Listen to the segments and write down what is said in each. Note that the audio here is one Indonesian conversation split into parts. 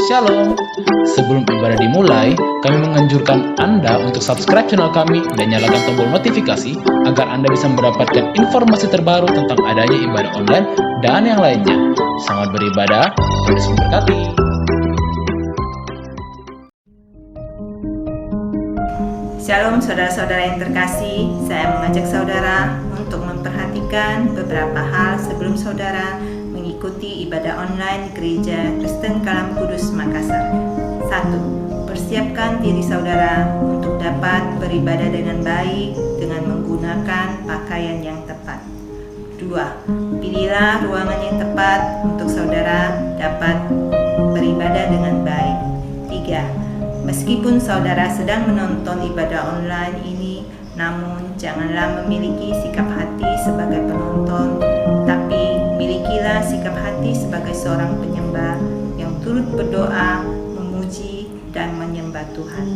Shalom. Sebelum ibadah dimulai, kami menganjurkan Anda untuk subscribe channel kami dan nyalakan tombol notifikasi agar Anda bisa mendapatkan informasi terbaru tentang adanya ibadah online dan yang lainnya. Selamat beribadah, Tuhan Yesus memberkati. Shalom saudara-saudara yang terkasih, saya mengajak saudara untuk memperhatikan beberapa hal sebelum saudara mengikuti ibadah online Gereja Kristen Kalam Kudus Makassar. 1. Persiapkan diri saudara untuk dapat beribadah dengan baik dengan menggunakan pakaian yang tepat. 2. Pilihlah ruangan yang tepat untuk saudara dapat beribadah dengan baik. 3. Meskipun saudara sedang menonton ibadah online ini, namun janganlah memiliki sikap hati sebagai penonton, tapi milikilah sikap hati sebagai seorang penyembah yang turut berdoa, memuji, dan menyembah Tuhan.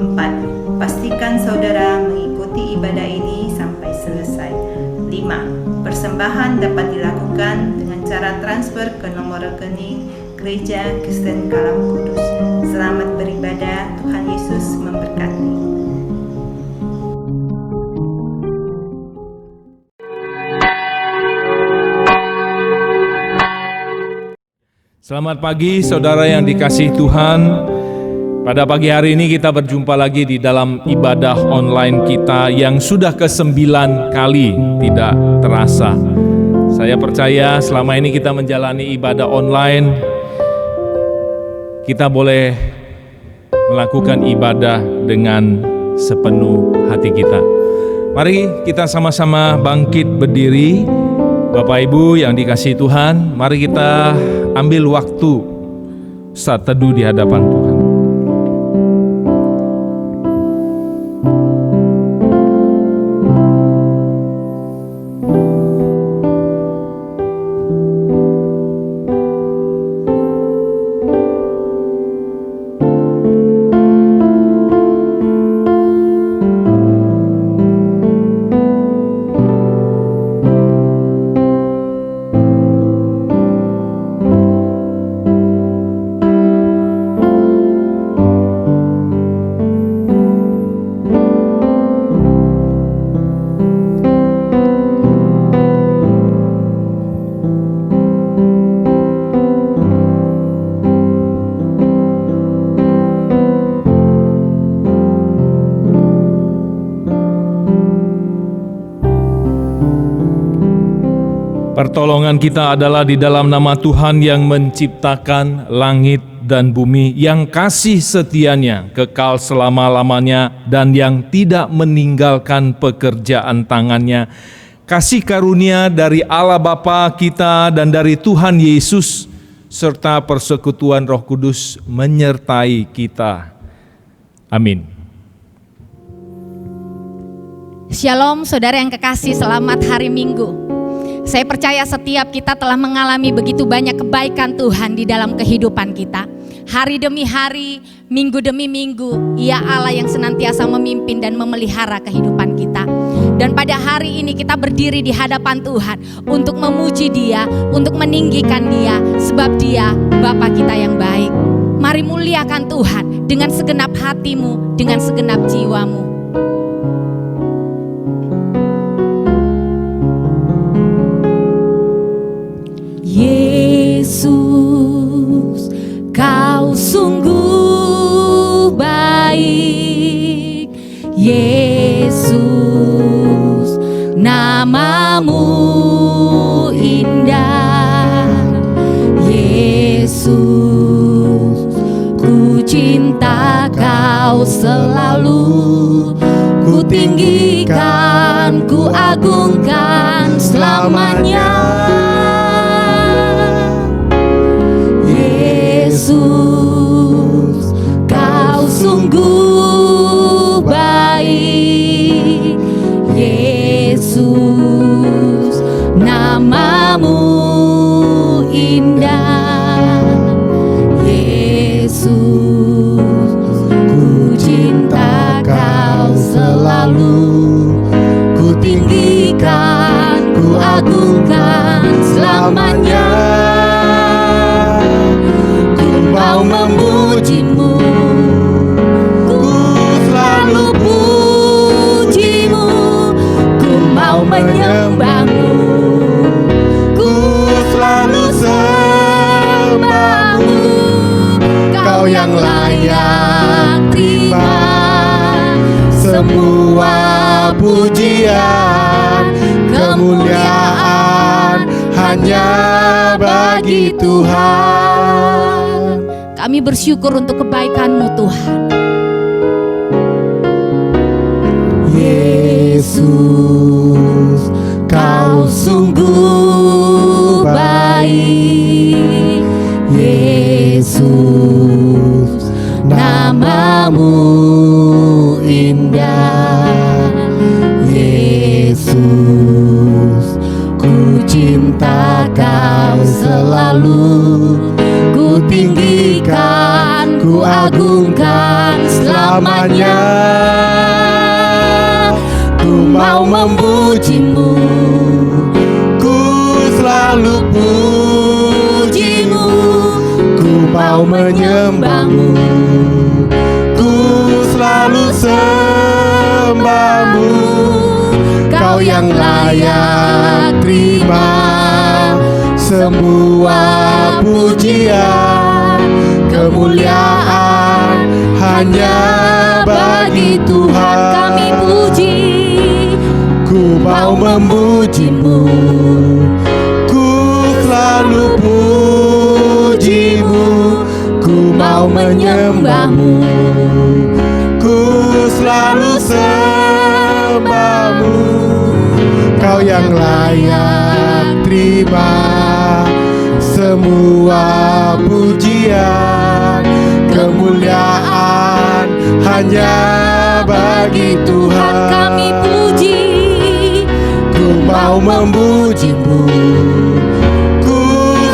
4. Pastikan saudara mengikuti ibadah ini sampai selesai. 5. Persembahan dapat dilakukan dengan cara transfer ke nomor rekening Gereja Kristen Kalam Kudus. Selamat beribadah, Tuhan Yesus memberkati. Selamat pagi saudara yang dikasihi Tuhan. Pada pagi hari ini kita berjumpa lagi di dalam ibadah online kita yang sudah ke-9 kali, tidak terasa. Saya percaya selama ini kita menjalani ibadah online, kita boleh melakukan ibadah dengan sepenuh hati kita. Mari kita sama-sama bangkit berdiri. Bapak Ibu yang dikasihi Tuhan, mari kita ambil waktu saat teduh di hadapan Tuhan. Pertolongan kita adalah di dalam nama Tuhan yang menciptakan langit dan bumi, yang kasih setianya kekal selama-lamanya dan yang tidak meninggalkan pekerjaan tangannya. Kasih karunia dari Allah Bapa kita dan dari Tuhan Yesus serta persekutuan Roh Kudus menyertai kita. Amin. Shalom saudara yang kekasih, selamat hari Minggu. Saya percaya setiap kita telah mengalami begitu banyak kebaikan Tuhan di dalam kehidupan kita. Hari demi hari, minggu demi minggu, Ia Allah yang senantiasa memimpin dan memelihara kehidupan kita. Dan pada hari ini kita berdiri di hadapan Tuhan untuk memuji Dia, untuk meninggikan Dia, sebab Dia Bapa kita yang baik. Mari muliakan Tuhan dengan segenap hatimu, dengan segenap jiwamu. Yesus, Kau sungguh baik. Yesus, namamu indah. Yesus, ku cinta Kau selalu. Ku tinggikan, ku agungkan selamanya. Yesus, Kau sungguh baik. Yesus, namamu indah. Yesus, ku cinta Kau selalu. Ku tinggikan, ku agungkan pujian, kemuliaan hanya bagi Tuhan. Kami bersyukur untuk kebaikan-Mu Tuhan. Yesus, Kau sungguh baik. Yesus, nama-Mu indah. Yesus, ku cinta Kau selalu. Ku tinggikan, ku agungkan selamanya. Ku mau memuji-Mu, ku selalu puji-Mu. Ku mau menyembah-Mu, ku selalu sembah-Mu. Kau yang layak terima semua pujian, kemuliaan hanya bagi Tuhan. Kami puji, ku mau memuji-Mu, ku selalu puji-Mu. Ku mau menyembah-Mu, ku selalu sembah-Mu. Kau yang layak terima semua pujian, kemuliaan hanya bagi Tuhan. kami puji, Ku mau memuji-Mu, ku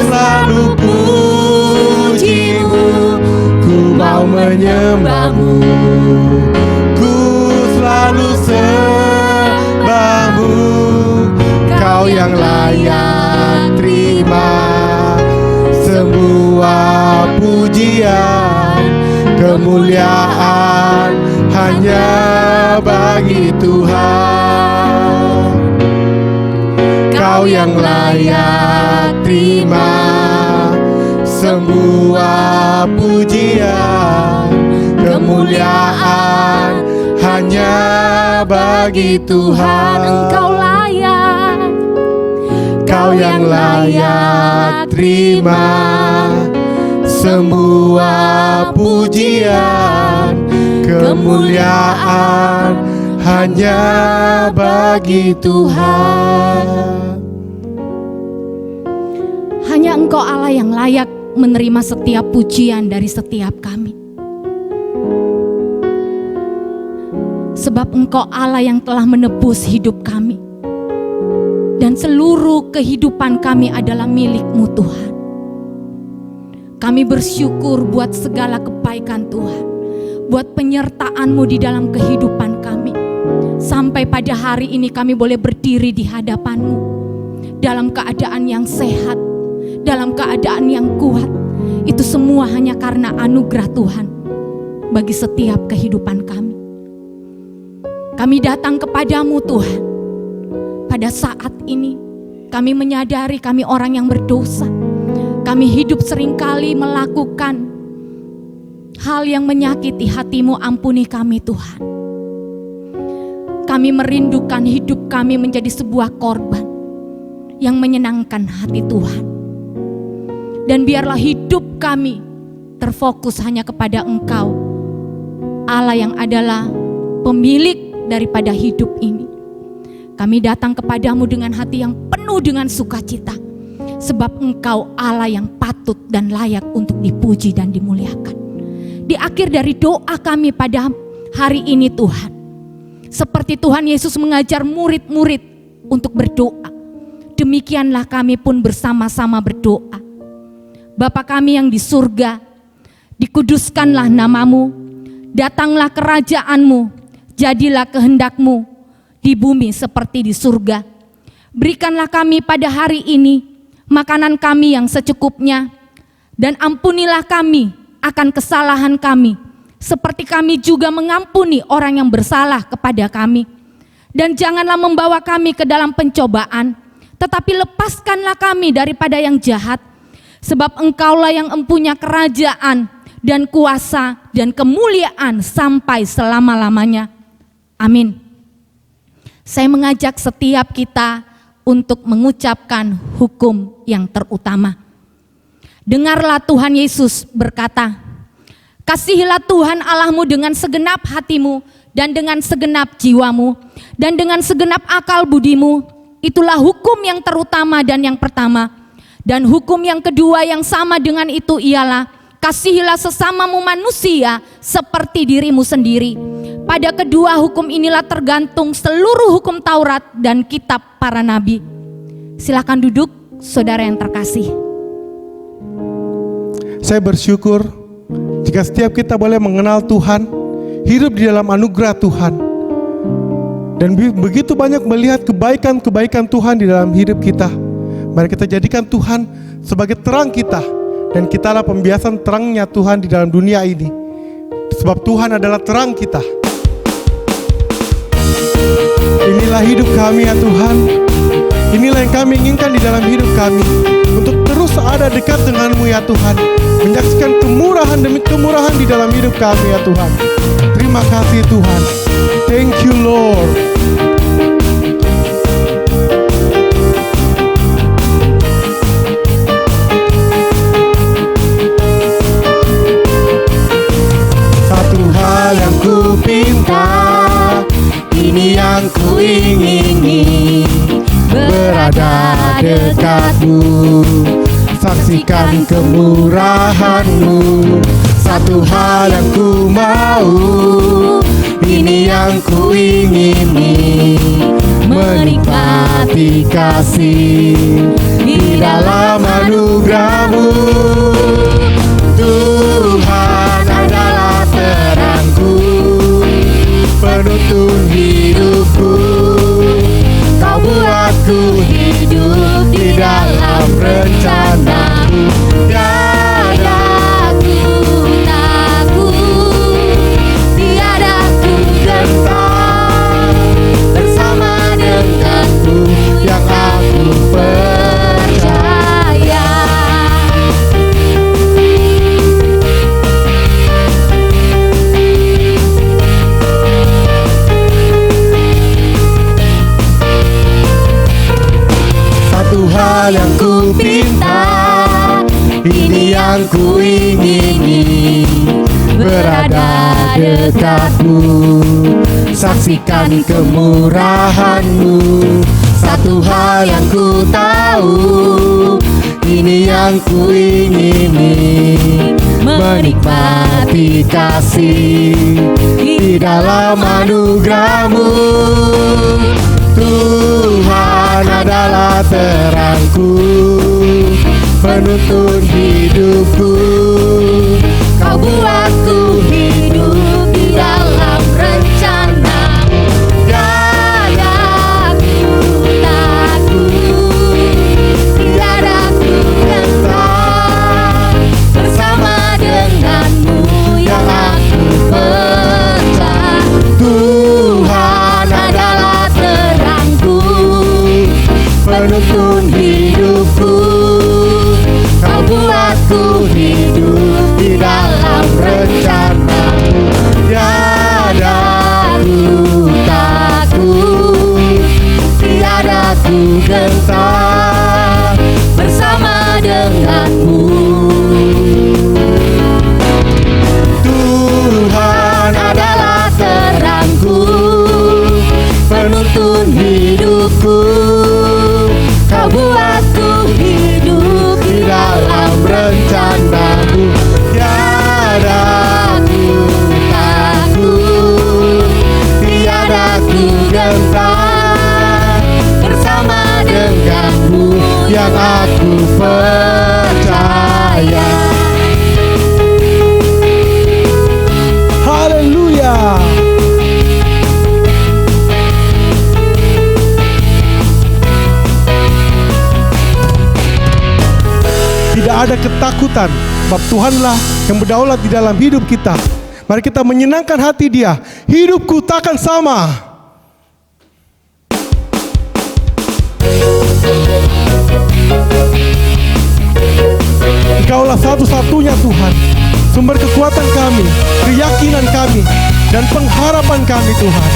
selalu puji-Mu. Ku mau menyembah-Mu, ku selalu sembah-Mu. Kau yang layak terima semua pujian, kemuliaan hanya bagi Tuhan. Kau yang layak terima semua pujian, kemuliaan hanya bagi Tuhan. Engkau layak. Kau yang layak terima semua pujian, kemuliaan hanya bagi Tuhan. Hanya Engkau Allah yang layak menerima setiap pujian dari setiap kami. Sebab Engkau Allah yang telah menebus hidup kami. Dan seluruh kehidupan kami adalah milik-Mu Tuhan. Kami bersyukur buat segala kebaikan Tuhan. Buat penyertaan-Mu di dalam kehidupan kami. Sampai pada hari ini kami boleh berdiri di hadapan-Mu. Dalam keadaan yang sehat. Dalam keadaan yang kuat. Itu semua hanya karena anugerah Tuhan. Bagi setiap kehidupan kami. Kami datang kepadamu Tuhan. Pada saat ini kami menyadari kami orang yang berdosa. Kami hidup seringkali melakukan hal yang menyakiti hati-Mu. Ampuni kami Tuhan. Kami merindukan hidup kami menjadi sebuah korban yang menyenangkan hati Tuhan. Dan biarlah hidup kami terfokus hanya kepada Engkau, Allah yang adalah pemilik daripada hidup ini. Kami datang kepadamu dengan hati yang penuh dengan sukacita. Sebab Engkau Allah yang patut dan layak untuk dipuji dan dimuliakan. Di akhir dari doa kami pada hari ini Tuhan. Seperti Tuhan Yesus mengajar murid-murid untuk berdoa. Demikianlah kami pun bersama-sama berdoa. Bapa kami yang di surga, dikuduskanlah nama-Mu. Datanglah kerajaan-Mu, jadilah kehendak-Mu di bumi seperti di surga. Berikanlah kami pada hari ini makanan kami yang secukupnya, dan ampunilah kami akan kesalahan kami, seperti kami juga mengampuni orang yang bersalah kepada kami. Dan janganlah membawa kami ke dalam pencobaan, tetapi lepaskanlah kami daripada yang jahat, sebab Engkaulah yang empunya kerajaan dan kuasa dan kemuliaan sampai selama-lamanya. Amin. Saya mengajak setiap kita untuk mengucapkan hukum yang terutama. Dengarlah Tuhan Yesus berkata, "Kasihilah Tuhan Allahmu dengan segenap hatimu dan dengan segenap jiwamu dan dengan segenap akal budimu." Itulah hukum yang terutama dan yang pertama. Dan hukum yang kedua yang sama dengan itu ialah, kasihilah sesamamu manusia seperti dirimu sendiri. Pada kedua hukum inilah tergantung seluruh hukum Taurat dan kitab para nabi. Silakan duduk, saudara yang terkasih. Saya bersyukur jika setiap kita boleh mengenal Tuhan, hidup di dalam anugerah Tuhan, dan begitu banyak melihat kebaikan-kebaikan Tuhan di dalam hidup kita. Mari kita jadikan Tuhan sebagai terang kita, dan kitalah pembiasan terangnya Tuhan di dalam dunia ini. Sebab Tuhan adalah terang kita. Inilah hidup kami ya Tuhan. Inilah yang kami inginkan di dalam hidup kami, untuk terus ada dekat denganmu ya Tuhan, menyaksikan kemurahan demi kemurahan di dalam hidup kami ya Tuhan. Terima kasih Tuhan. Thank you Lord. Satu hal yang ku pinta, ini yang ku ingini, berada dekatmu, saksikan kemurahanmu. Satu hal yang ku mau, ini yang ku ingini, menikmati kasih di dalam anugerahmu. Tuhan adalah terangku, penuntun hidupku. Kau buatku hidup di dalam rencana-Mu. Tiada ku takut, tiada ku gentar, bersama denganmu yang aku percaya. Satu hal yang ku pinta, ini yang ku ingini, berada dekatmu, saksikan kemurahanmu. Satu hal yang ku tahu, ini yang ku ingini, menikmati kasih di dalam anugerahmu. Tuhan adalah terangku, penuntun hidupku. Kau buatku hidup di dalam rencana. Tiada ku takut, tiada ku gentar, bersama denganmu yang aku percaya. Tuhan adalah terangku, penuntun hidupku. Kau buatku hidup di dalam rencana-Mu. Tiada ku takut, tiada ku gentar, bersama denganmu. Tuhan adalah terangku, penuntun hidupku. Kau buatku hidup di dalam rencana-Mu. Tiada ku takut, tiada ku gentar, bersama denganmu yang aku percaya. Haleluya. Tidak ada ketakutan, sebab Tuhanlah yang berdaulat di dalam hidup kita. Mari kita menyenangkan hati Dia. Hidupku takkan sama. Engkaulah satu-satunya Tuhan, sumber kekuatan kami, keyakinan kami, dan pengharapan kami Tuhan.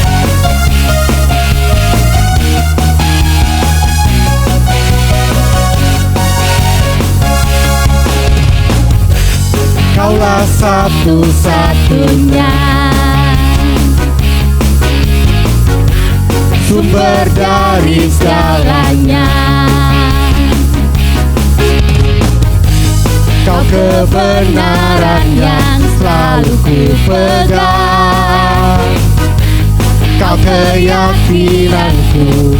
Kaulah satu-satunya sumber dari segalanya. Kau kebenaran yang selalu ku pegang. Kau keyakinanku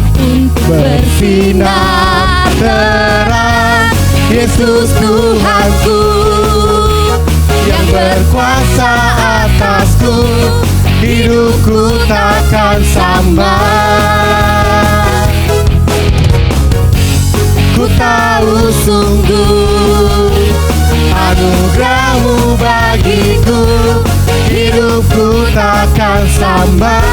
bersinar terang. Yesus Tuhanku yang berkuasa atasku, hidupku takkan samar. Ku tahu sungguh anugerah-Mu bagiku, hidupku takkan samar.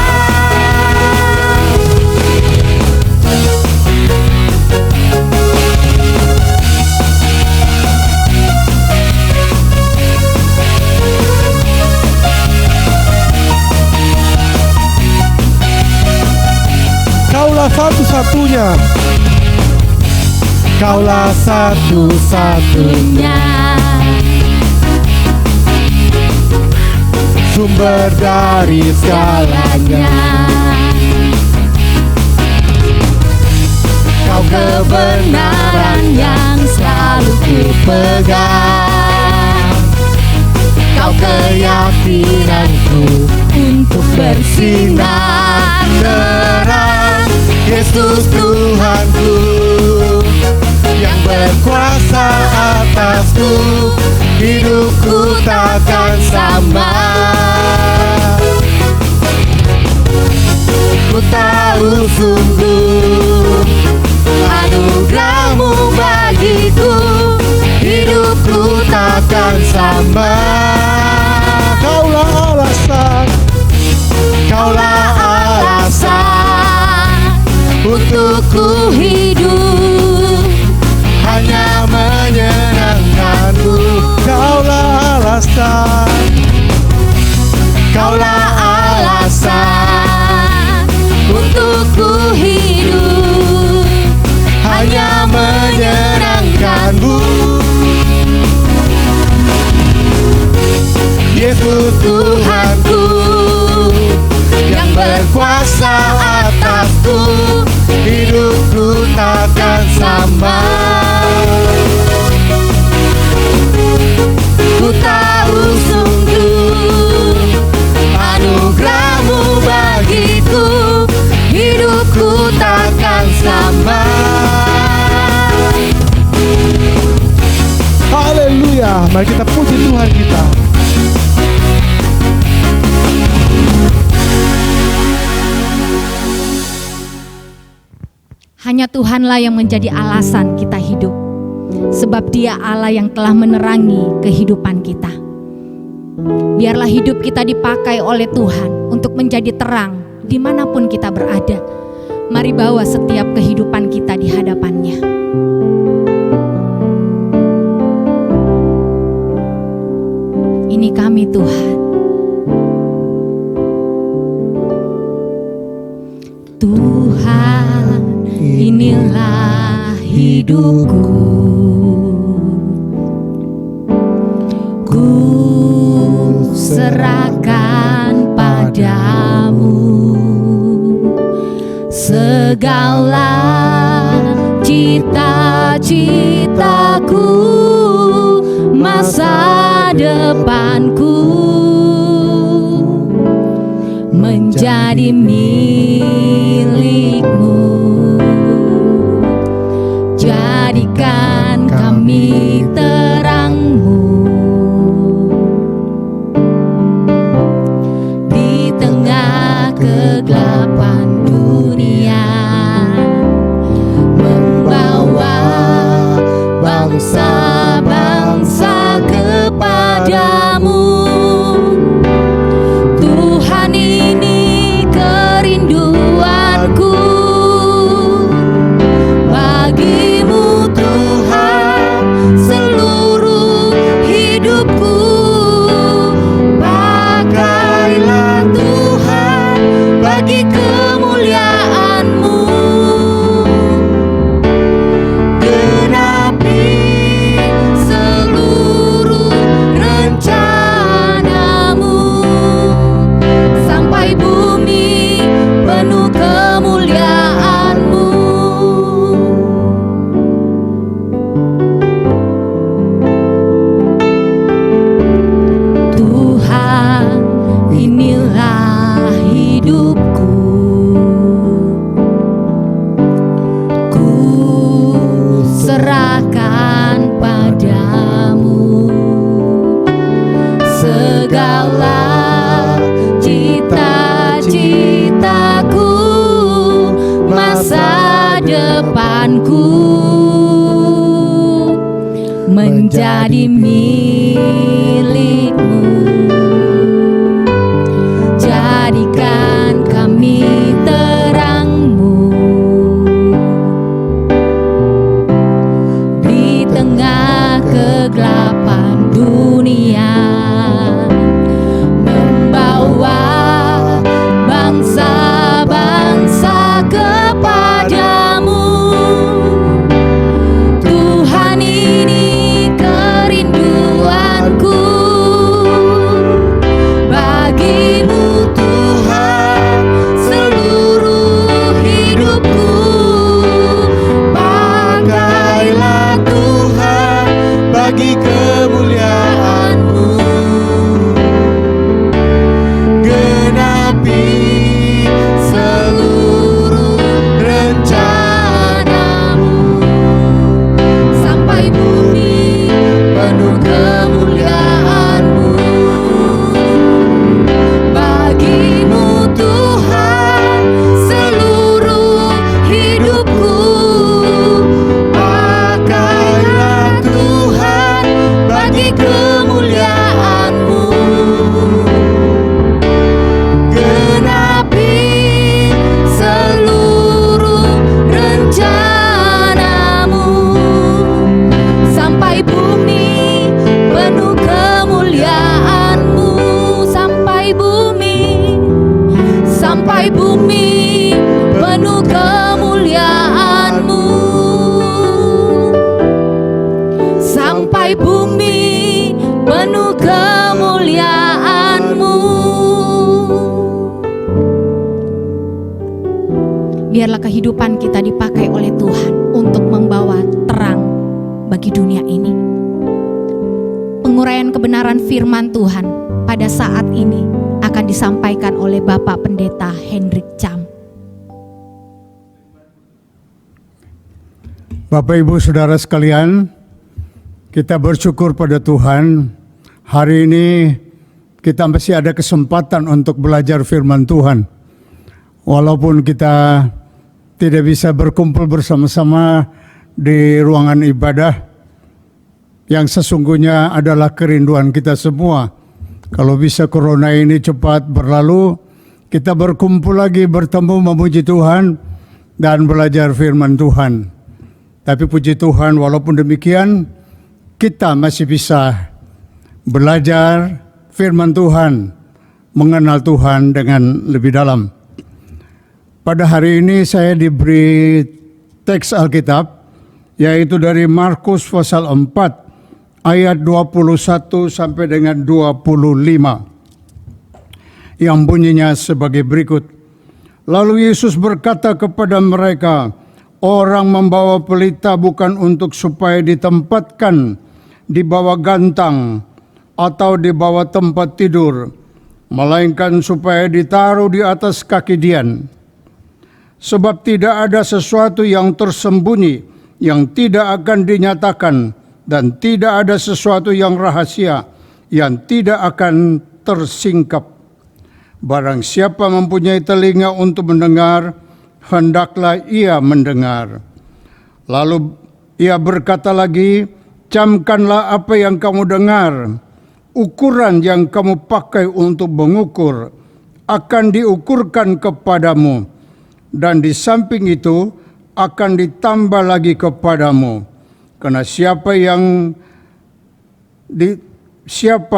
Kaulah satu-satunya, Kaulah satu-satunya sumber dari segalanya. Kau kebenaran yang selalu ku pegang. Kau keyakinanku untuk bersinar terang. Yesus Tuhanku yang berkuasa atasku, hidupku takkan samar. Ku tahu sungguh anugerah-Mu bagiku, hidupku takkan samar. Kaulah alasan, Kaulah alasan untuk ku hidup, hanya menyenangkan-Mu. Kaulah alasan, Kaulah alasan untuk ku hidup, hanya menyenangkan-Mu. Yesus Tuhanku yang berkuasa atasku, hidupku takkan samar. Ku tahu sungguh anugerah-Mu bagiku, hidupku takkan samar. Haleluya, mari kita puji Tuhan kita. Hanya Tuhanlah yang menjadi alasan kita hidup, sebab Dia Allah yang telah menerangi kehidupan kita. Biarlah hidup kita dipakai oleh Tuhan untuk menjadi terang dimanapun kita berada. Mari bawa setiap kehidupan kita di hadapan-Nya. Ini kami Tuhan. Tuhan, inilah hidupku, ku serahkan padamu segala cita-citaku, masa depanku menjadi milik-Mu. Jadikan kami terang-Mu di tengah kegelapan dunia, membawa bangsa-bangsa kepadamu. Tuhan, ini kerinduanku, bagimu Tuhan seluruh hidupku. Pakailah Tuhan bagi kemuliaan-Mu, genapi seluruh rencana depanku menjadi milikmu. Jadikan kami terangmu di tengah kegelapan dunia, membawa bangsa-bangsa kepadamu. Tuhan, ini kerinduanku, bagimu Tuhan seluruh hidupku. Pakailah Tuhan bagi kemuliaan-Mu. Genapi seluruh rencana-Mu Sampai bumi penuh kemuliaan-Mu. Bagimu Tuhan seluruh hidupku. Pakailah Tuhan Bagi kemuliaan-Mu. Genapi seluruh rencana-Mu. Sampai bumi penuh kemuliaan-Mu. Sampai bumi penuh kemuliaan-Mu. Sampai bumi penuh kemuliaan-Mu. Biarlah kehidupan kita dipakai oleh Tuhan untuk membawa terang bagi dunia ini. Penguraian kebenaran firman Tuhan pada saat ini akan disampaikan oleh Bapak Pendeta Hendrik Cham. Bapak Ibu Saudara sekalian, kita bersyukur pada Tuhan. Hari ini kita masih ada kesempatan untuk belajar firman Tuhan. Walaupun kita tidak bisa berkumpul bersama-sama di ruangan ibadah, yang sesungguhnya adalah kerinduan kita semua. Kalau bisa corona ini cepat berlalu, kita berkumpul lagi, bertemu, memuji Tuhan dan belajar firman Tuhan. Tapi puji Tuhan, walaupun demikian, kita masih bisa belajar firman Tuhan, mengenal Tuhan dengan lebih dalam. Pada hari ini saya diberi teks Alkitab, yaitu dari Markus pasal 4, ayat 21 sampai dengan 25, yang bunyinya sebagai berikut. Lalu Yesus berkata kepada mereka, orang membawa pelita bukan untuk supaya ditempatkan di bawah gantang atau di bawah tempat tidur, melainkan supaya ditaruh di atas kaki dian. Sebab tidak ada sesuatu yang tersembunyi yang tidak akan dinyatakan, dan tidak ada sesuatu yang rahasia yang tidak akan tersingkap. Barang siapa mempunyai telinga untuk mendengar, hendaklah ia mendengar. Lalu ia berkata lagi, camkanlah apa yang kamu dengar. Ukuran yang kamu pakai untuk mengukur akan diukurkan kepadamu, dan di samping itu akan ditambah lagi kepadamu. Karena siapa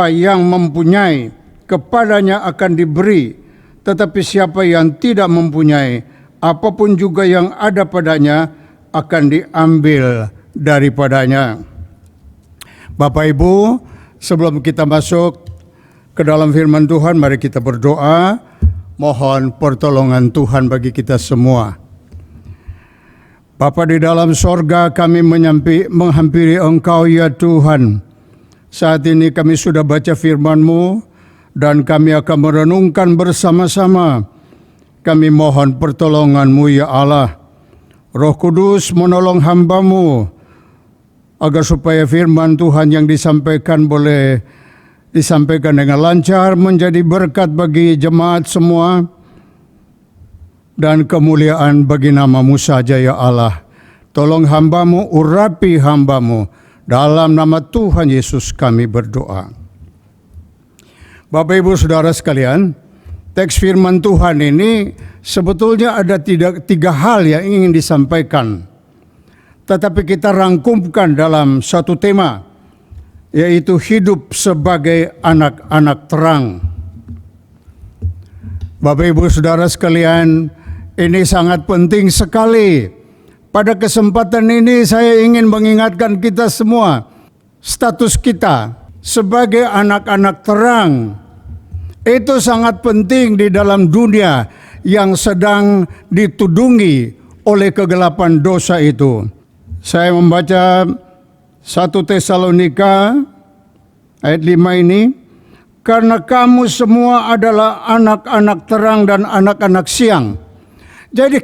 yang mempunyai, kepadanya akan diberi, tetapi siapa yang tidak mempunyai, apapun juga yang ada padanya akan diambil daripadanya. Bapak Ibu, sebelum kita masuk ke dalam firman Tuhan, mari kita berdoa, mohon pertolongan Tuhan bagi kita semua. Bapa di dalam sorga, kami menghampiri Engkau ya Tuhan. Saat ini kami sudah baca firman-Mu dan kami akan merenungkan bersama-sama. Kami mohon pertolongan-Mu ya Allah. Roh Kudus menolong hamba-Mu agar supaya firman Tuhan yang disampaikan boleh disampaikan dengan lancar, menjadi berkat bagi jemaat semua. dan kemuliaan bagi nama-Mu saja ya Allah. Tolong hamba-Mu, urapi hamba-Mu. Dalam nama Tuhan Yesus kami berdoa. Bapak Ibu Saudara sekalian, teks firman Tuhan ini sebetulnya ada tiga hal yang ingin disampaikan. Tetapi kita rangkumkan dalam satu tema, yaitu hidup sebagai anak-anak terang. Bapak Ibu Saudara sekalian, ini sangat penting sekali. Pada kesempatan ini saya ingin mengingatkan kita semua, status kita sebagai anak-anak terang itu sangat penting di dalam dunia yang sedang ditudungi oleh kegelapan dosa itu. Saya membaca 1 Tesalonika ayat 5 ini, karena kamu semua adalah anak-anak terang dan anak-anak siang. Jadi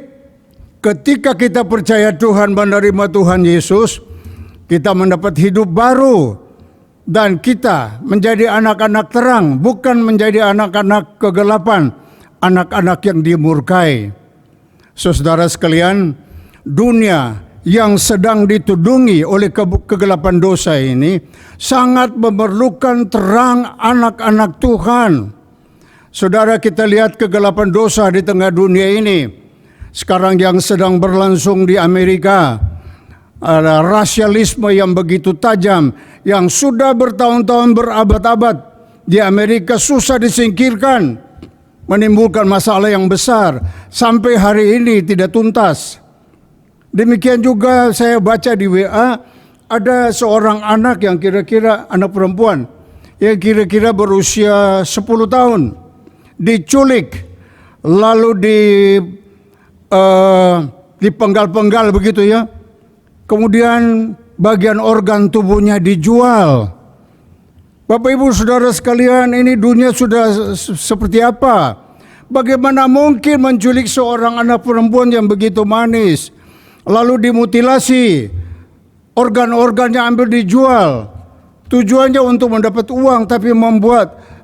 ketika kita percaya Tuhan, menerima Tuhan Yesus, kita mendapat hidup baru dan kita menjadi anak-anak terang, bukan menjadi anak-anak kegelapan, anak-anak yang dimurkai. Saudara sekalian, dunia yang sedang ditudungi oleh kegelapan dosa ini sangat memerlukan terang anak-anak Tuhan. Saudara, kita lihat kegelapan dosa di tengah dunia ini. Sekarang yang sedang berlangsung di Amerika, ada rasialisme yang begitu tajam, yang sudah bertahun-tahun, berabad-abad di Amerika susah disingkirkan, menimbulkan masalah yang besar, sampai hari ini tidak tuntas. Demikian juga saya baca di WA, ada seorang anak yang kira-kira anak perempuan, yang kira-kira berusia 10 tahun, diculik, lalu dipenggal-penggal begitu ya. Kemudian bagian organ tubuhnya dijual. Bapak Ibu Saudara sekalian, ini dunia sudah seperti apa? Bagaimana mungkin menculik seorang anak perempuan yang begitu manis, lalu dimutilasi, organ-organnya ambil dijual. Tujuannya untuk mendapat uang, tapi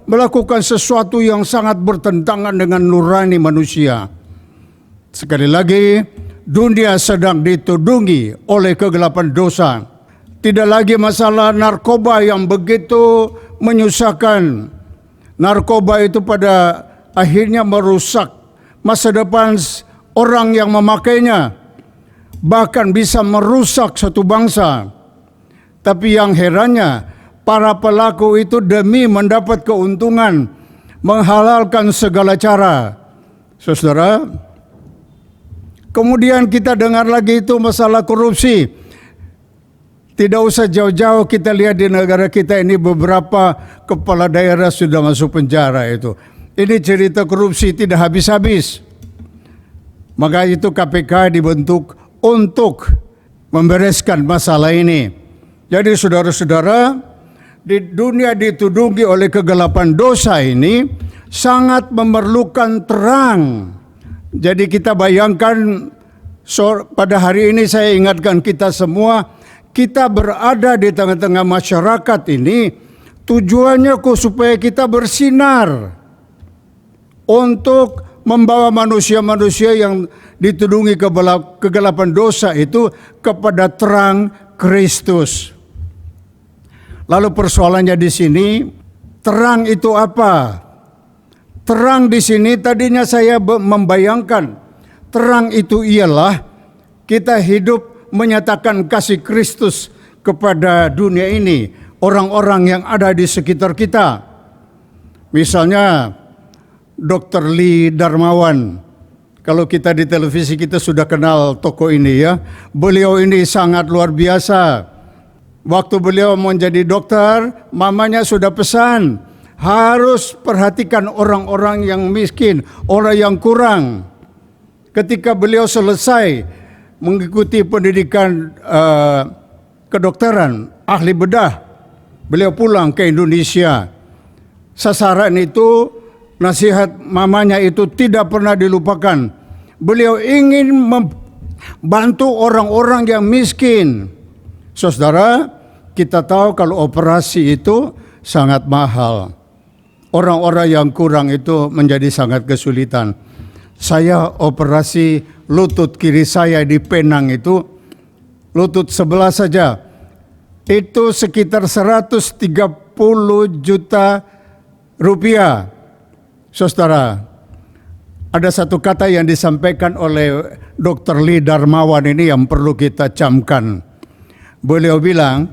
melakukan sesuatu yang sangat bertentangan dengan nurani manusia. Sekali lagi, dunia sedang ditudungi oleh kegelapan dosa. Tidak lagi masalah narkoba yang begitu menyusahkan. Narkoba itu pada akhirnya merusak masa depan orang yang memakainya, bahkan bisa merusak satu bangsa. Tapi yang herannya, para pelaku itu demi mendapat keuntungan, menghalalkan segala cara. Saudara, kemudian kita dengar lagi itu masalah korupsi. Tidak usah jauh-jauh, kita lihat di negara kita ini beberapa kepala daerah sudah masuk penjara itu. Ini cerita korupsi tidak habis-habis. Maka itu KPK dibentuk untuk membereskan masalah ini. Jadi saudara-saudara, di dunia ditudungi oleh kegelapan dosa ini sangat memerlukan terang. Jadi kita bayangkan, pada hari ini saya ingatkan kita semua, kita berada di tengah-tengah masyarakat ini, tujuannya supaya kita bersinar untuk membawa manusia-manusia yang ditudungi kegelapan dosa itu kepada terang Kristus. Lalu persoalannya di sini, terang itu apa? Terang di sini tadinya saya membayangkan, terang itu ialah kita hidup menyatakan kasih Kristus kepada dunia ini, orang-orang yang ada di sekitar kita. Misalnya Dr. Lee Darmawan, kalau kita di televisi kita sudah kenal tokoh ini ya. Beliau ini sangat luar biasa. Waktu beliau menjadi dokter, mamanya sudah pesan, harus perhatikan orang-orang yang miskin, orang yang kurang. Ketika beliau selesai mengikuti pendidikan kedokteran, ahli bedah, beliau pulang ke Indonesia. Sasaran itu, nasihat mamanya itu tidak pernah dilupakan. Beliau ingin membantu orang-orang yang miskin. Saudara, kita tahu kalau operasi itu sangat mahal. Orang-orang yang kurang itu menjadi sangat kesulitan. saya operasi lutut kiri saya di Penang itu, lutut sebelah saja, itu sekitar 130 juta rupiah. Saudara, ada satu kata yang disampaikan oleh Dr. Lee Darmawan ini yang perlu kita camkan. Beliau bilang,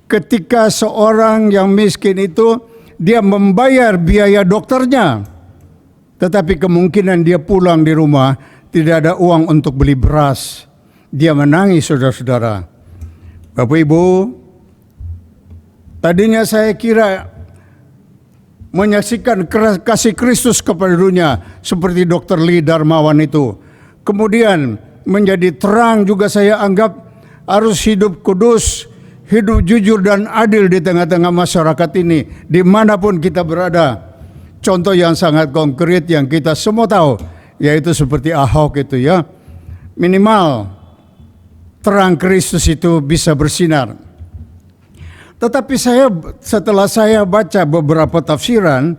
ketika seorang yang miskin itu dia membayar biaya dokternya, tetapi kemungkinan dia pulang di rumah tidak ada uang untuk beli beras. Dia menangis, saudara-saudara. Bapak Ibu, tadinya saya kira menyaksikan kasih Kristus kepada dunia seperti Dr. Lee Darmawan itu. Kemudian menjadi terang juga saya anggap harus hidup kudus, hidup jujur dan adil di tengah-tengah masyarakat ini, dimanapun kita berada. Contoh yang sangat konkret yang kita semua tahu, yaitu seperti Ahok itu ya. Minimal terang Kristus itu bisa bersinar. Tetapi setelah saya baca beberapa tafsiran,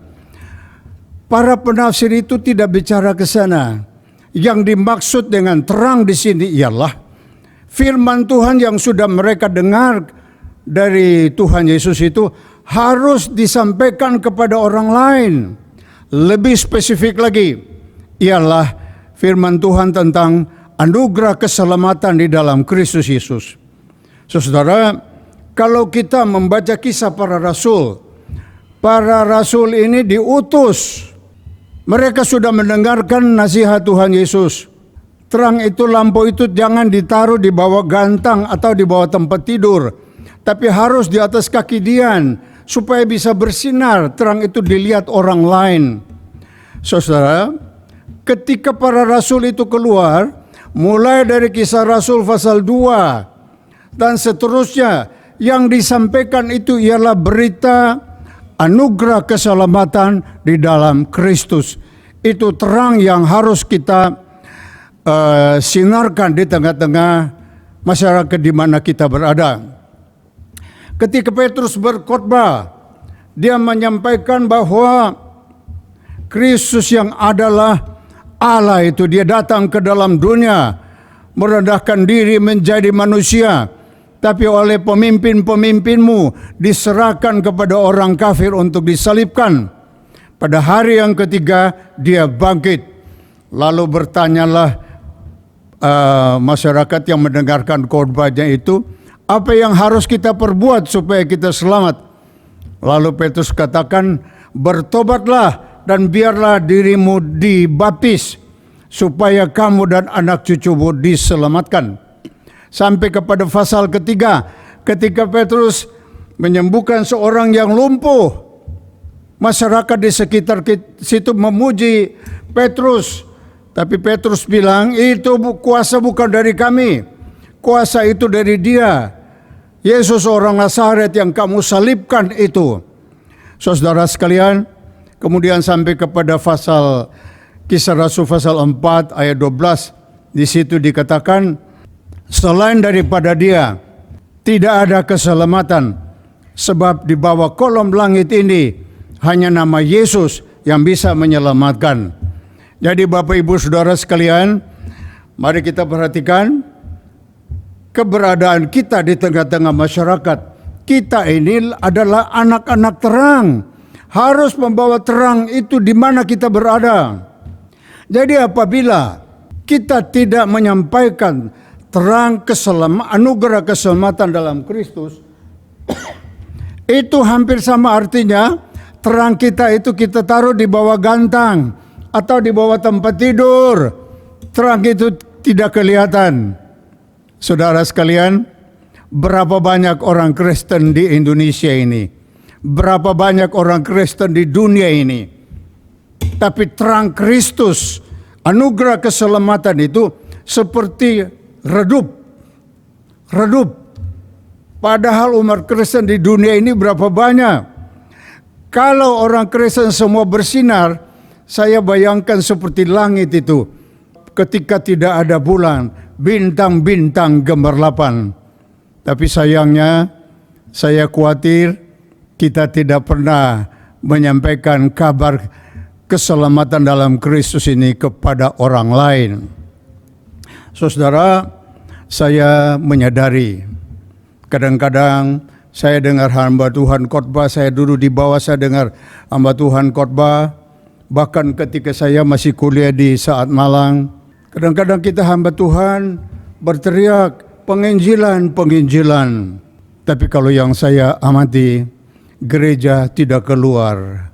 para penafsir itu tidak bicara ke sana. Yang dimaksud dengan terang di sini ialah firman Tuhan yang sudah mereka dengar dari Tuhan Yesus itu harus disampaikan kepada orang lain. Lebih spesifik lagi, ialah firman Tuhan tentang anugerah keselamatan di dalam Kristus Yesus. Saudara, kalau kita membaca kisah para rasul ini diutus. Mereka sudah mendengarkan nasihat Tuhan Yesus. Terang itu, lampu itu jangan ditaruh di bawah gantang atau di bawah tempat tidur, tapi harus di atas kaki dian, supaya bisa bersinar, terang itu dilihat orang lain. Saudara, ketika para rasul itu keluar, mulai dari Kisah Rasul pasal 2 dan seterusnya, yang disampaikan itu ialah berita anugerah keselamatan di dalam Kristus. Itu terang yang harus kita sinarkan di tengah-tengah masyarakat di mana kita berada. Ketika Petrus berkhotbah, dia menyampaikan bahwa Kristus yang adalah Allah itu, dia datang ke dalam dunia, merendahkan diri menjadi manusia, tapi oleh pemimpin-pemimpinmu diserahkan kepada orang kafir untuk disalibkan. Pada hari yang ketiga dia bangkit. Lalu bertanyalah masyarakat yang mendengarkan khotbahnya itu, apa yang harus kita perbuat supaya kita selamat? Lalu Petrus katakan, bertobatlah dan biarlah dirimu dibaptis, supaya kamu dan anak cucumu diselamatkan. Sampai kepada pasal ketiga, ketika Petrus menyembuhkan seorang yang lumpuh, masyarakat di sekitar situ memuji Petrus. Tapi Petrus bilang, itu kuasa bukan dari kami, kuasa itu dari dia, Yesus orang Nazaret yang kamu salibkan itu. Saudara sekalian, kemudian sampai kepada pasal Kisah Rasul pasal 4 ayat 12, di situ dikatakan, selain daripada dia tidak ada keselamatan, sebab di bawah kolom langit ini hanya nama Yesus yang bisa menyelamatkan. Jadi Bapak Ibu Saudara sekalian, mari kita perhatikan keberadaan kita di tengah-tengah masyarakat. Kita ini adalah anak-anak terang, harus membawa terang itu di mana kita berada. Jadi apabila kita tidak menyampaikan terang anugerah keselamatan dalam Kristus, itu hampir sama artinya terang kita itu kita taruh di bawah gantang atau di bawah tempat tidur. Terang itu tidak kelihatan. Saudara sekalian, berapa banyak orang Kristen di Indonesia ini? Berapa banyak orang Kristen di dunia ini? Tapi terang Kristus, anugerah keselamatan itu seperti redup. Padahal umat Kristen di dunia ini berapa banyak? Kalau orang Kristen semua bersinar, saya bayangkan seperti langit itu. Ketika tidak ada bulan, bintang-bintang gemerlapan. Tapi sayangnya, saya khawatir kita tidak pernah menyampaikan kabar keselamatan dalam Kristus ini kepada orang lain. Saudara, saya menyadari kadang-kadang saya dengar hamba Tuhan khotbah, saya duduk di bawah, saya dengar hamba Tuhan khotbah. Bahkan ketika saya masih kuliah di Saat Malang, kadang-kadang kita hamba Tuhan berteriak, penginjilan, penginjilan. Tapi kalau yang saya amati, gereja tidak keluar.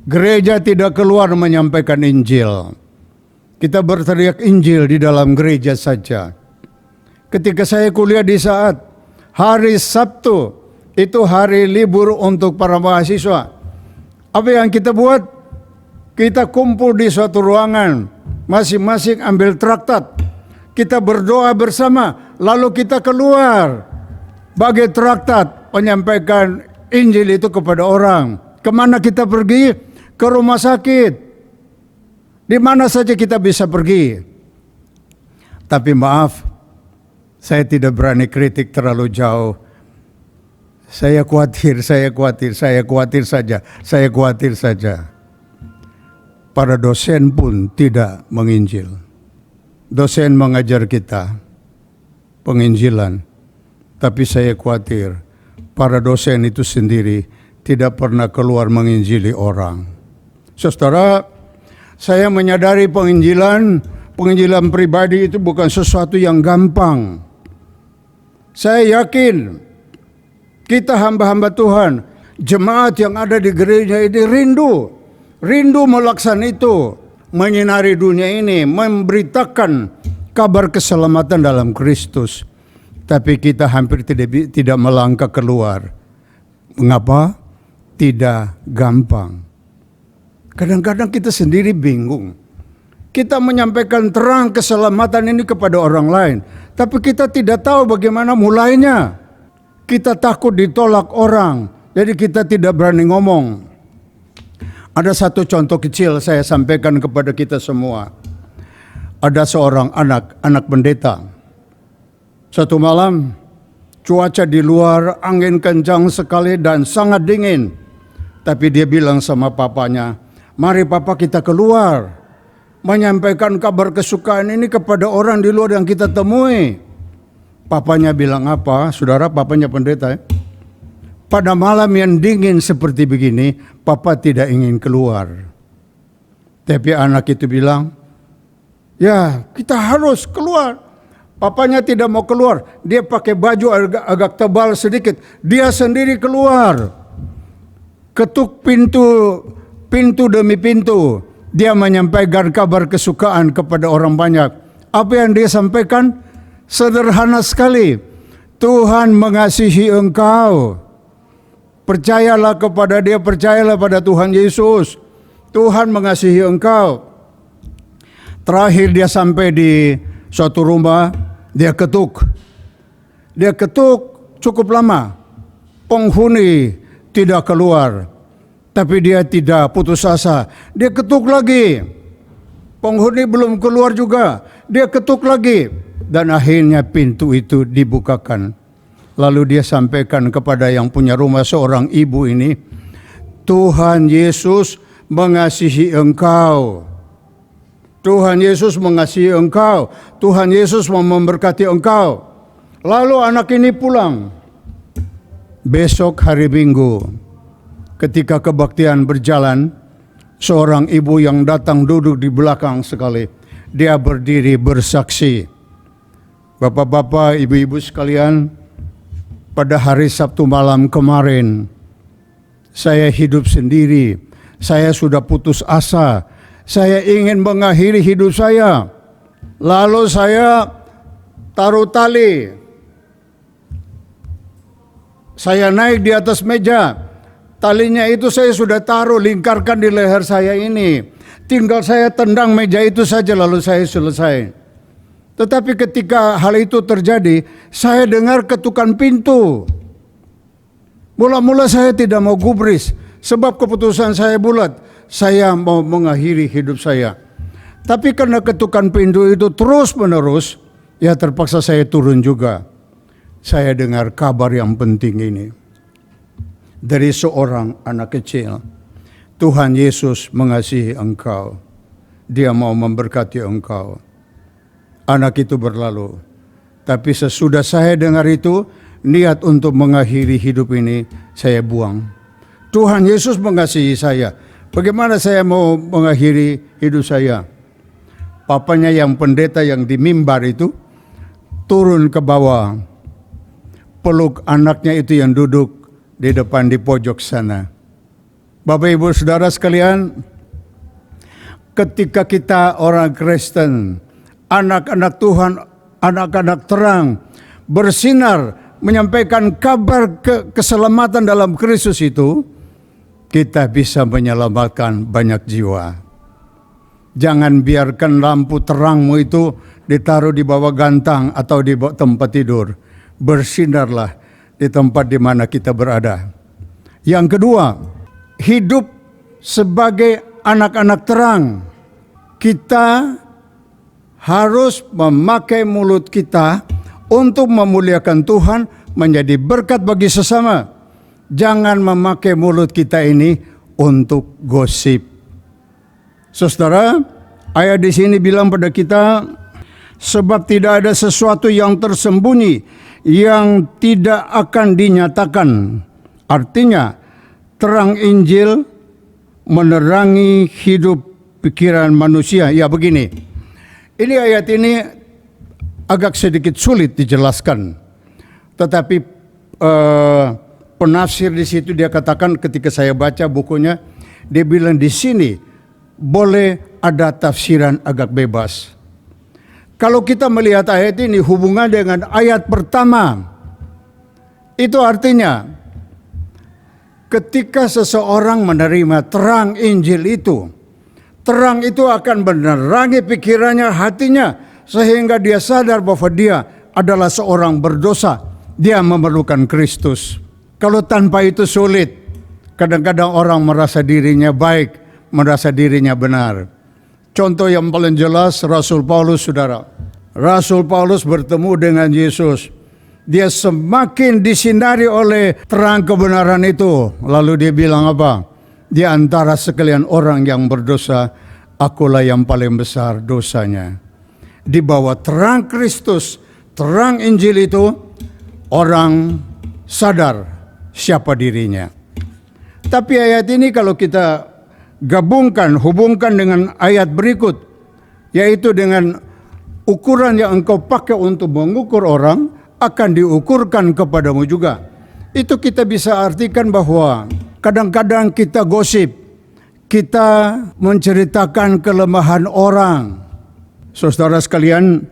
Gereja tidak keluar menyampaikan Injil. Kita berteriak Injil di dalam gereja saja. Ketika saya kuliah di Saat, hari Sabtu, itu hari libur untuk para mahasiswa. Apa yang kita buat? Kita kumpul di suatu ruangan, masing-masing ambil traktat. Kita berdoa bersama, lalu kita keluar bagi traktat menyampaikan Injil itu kepada orang. Kemana kita pergi? Ke rumah sakit. Di mana saja kita bisa pergi. Tapi maaf, saya tidak berani kritik terlalu jauh. Saya khawatir saja. Para dosen pun tidak menginjil. Dosen mengajar kita penginjilan. Tapi saya khawatir para dosen itu sendiri tidak pernah keluar menginjili orang. Saudara, saya menyadari penginjilan pribadi itu bukan sesuatu yang gampang. Saya yakin kita hamba-hamba Tuhan, jemaat yang ada di gereja ini rindu melaksanakan itu, menyinari dunia ini, memberitakan kabar keselamatan dalam Kristus. Tapi kita hampir tidak melangkah keluar. Mengapa? Tidak gampang. Kadang-kadang kita sendiri bingung. Kita menyampaikan terang keselamatan ini kepada orang lain, tapi kita tidak tahu bagaimana mulainya. Kita takut ditolak orang, jadi kita tidak berani ngomong. Ada satu contoh kecil saya sampaikan kepada kita semua. Ada seorang anak pendeta. Satu malam, cuaca di luar, angin kencang sekali dan sangat dingin. Tapi dia bilang sama papanya, mari papa kita keluar, menyampaikan kabar kesukaan ini kepada orang di luar yang kita temui. Papanya bilang apa? Saudara, papanya pendeta. Pada malam yang dingin seperti begini, papa tidak ingin keluar. Tapi anak itu bilang, ya kita harus keluar. Papanya tidak mau keluar. Dia pakai baju agak tebal sedikit. Dia sendiri keluar. Ketuk pintu demi pintu. Dia menyampaikan kabar kesukaan kepada orang banyak. Apa yang dia sampaikan? Sederhana sekali. Tuhan mengasihi engkau. Percayalah kepada dia, percayalah pada Tuhan Yesus. Tuhan mengasihi engkau. Terakhir dia sampai di suatu rumah, dia ketuk. Dia ketuk cukup lama. Penghuni tidak keluar. Tapi dia tidak putus asa. Dia ketuk lagi. Penghuni belum keluar juga. Dia ketuk lagi. Dan akhirnya pintu itu dibukakan. Lalu dia sampaikan kepada yang punya rumah, seorang ibu ini, Tuhan Yesus mengasihi engkau. Tuhan Yesus mengasihi engkau. Tuhan Yesus mau memberkati engkau. Lalu anak ini pulang. Besok hari Minggu, ketika kebaktian berjalan, seorang ibu yang datang duduk di belakang sekali. Dia berdiri bersaksi. Bapak-bapak, ibu-ibu sekalian, pada hari Sabtu malam kemarin, saya hidup sendiri. Saya sudah putus asa. Saya ingin mengakhiri hidup saya. Lalu saya taruh tali. Saya naik di atas meja. Talinya itu saya sudah taruh, lingkarkan di leher saya ini. Tinggal saya tendang meja itu saja lalu saya selesai. Tetapi ketika hal itu terjadi, saya dengar ketukan pintu. Mula-mula saya tidak mau gubris, sebab keputusan saya bulat. Saya mau mengakhiri hidup saya. Tapi karena ketukan pintu itu terus-menerus, ya terpaksa saya turun juga. Saya dengar kabar yang penting ini. Dari seorang anak kecil. Tuhan Yesus mengasihi engkau. Dia mau memberkati engkau. Anak itu berlalu. Tapi sesudah saya dengar itu, niat untuk mengakhiri hidup ini saya buang. Tuhan Yesus mengasihi saya. Bagaimana saya mau mengakhiri hidup saya? Papanya yang pendeta yang di mimbar itu turun ke bawah, peluk anaknya itu yang duduk di depan di pojok sana. Bapak Ibu Saudara sekalian, ketika kita orang Kristen, anak-anak Tuhan, anak-anak terang, bersinar, menyampaikan kabar keselamatan dalam Kristus itu, kita bisa menyelamatkan banyak jiwa. Jangan biarkan lampu terangmu itu ditaruh di bawah gantang atau di bawah tempat tidur. Bersinarlah di tempat di mana kita berada. Yang kedua, hidup sebagai anak-anak terang. Kita harus memakai mulut kita untuk memuliakan Tuhan, menjadi berkat bagi sesama. Jangan memakai mulut kita ini untuk gosip. Saudara, ayat di sini bilang pada kita, sebab tidak ada sesuatu yang tersembunyi yang tidak akan dinyatakan. Artinya, terang Injil menerangi hidup pikiran manusia. Ya begini, ini ayat ini agak sedikit sulit dijelaskan. Tetapi penafsir di situ dia katakan, ketika saya baca bukunya, dia bilang di sini boleh ada tafsiran agak bebas. Kalau kita melihat ayat ini hubungan dengan ayat pertama, itu artinya ketika seseorang menerima terang Injil itu, terang itu akan menerangi pikirannya, hatinya, sehingga dia sadar bahwa dia adalah seorang berdosa. Dia memerlukan Kristus. Kalau tanpa itu sulit. Kadang-kadang orang merasa dirinya baik, merasa dirinya benar. Contoh yang paling jelas Rasul Paulus, saudara. Rasul Paulus bertemu dengan Yesus. Dia semakin disinari oleh terang kebenaran itu. Lalu dia bilang apa? Di antara sekalian orang yang berdosa, akulah yang paling besar dosanya. Di bawah terang Kristus, terang Injil itu, orang sadar siapa dirinya. Tapi ayat ini kalau kita hubungkan dengan ayat berikut, yaitu dengan ukuran yang engkau pakai untuk mengukur orang, akan diukurkan kepadamu juga. Itu kita bisa artikan bahwa kadang-kadang kita gosip, kita menceritakan kelemahan orang. Saudara sekalian,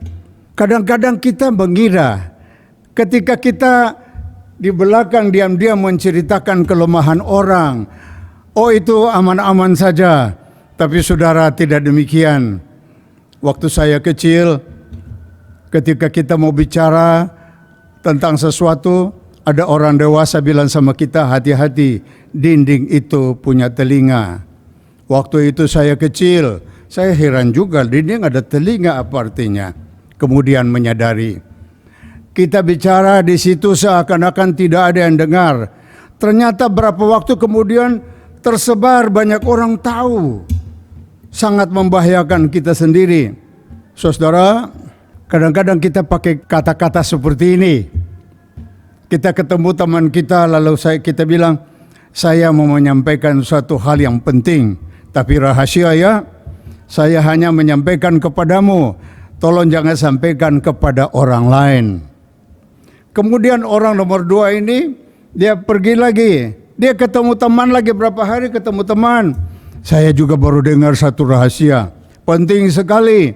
kadang-kadang kita mengira ketika kita di belakang diam-diam menceritakan kelemahan orang, oh itu aman-aman saja. Tapi saudara, tidak demikian. Waktu saya kecil, ketika kita mau bicara tentang sesuatu, ada orang dewasa bilang sama kita, hati-hati, dinding itu punya telinga. Waktu itu saya kecil, saya heran juga, dinding ada telinga apa artinya? Kemudian menyadari, kita bicara di situ seakan-akan tidak ada yang dengar. Ternyata berapa waktu kemudian tersebar, banyak orang tahu. Sangat membahayakan kita sendiri. Saudara, kadang-kadang kita pakai kata-kata seperti ini. Kita ketemu teman kita, lalu kita bilang, saya mau menyampaikan suatu hal yang penting, tapi rahasia ya. Saya hanya menyampaikan kepadamu, tolong jangan sampaikan kepada orang lain. Kemudian orang nomor 2 ini, dia pergi lagi. Dia ketemu teman lagi, berapa hari ketemu teman. Saya juga baru dengar satu rahasia, penting sekali.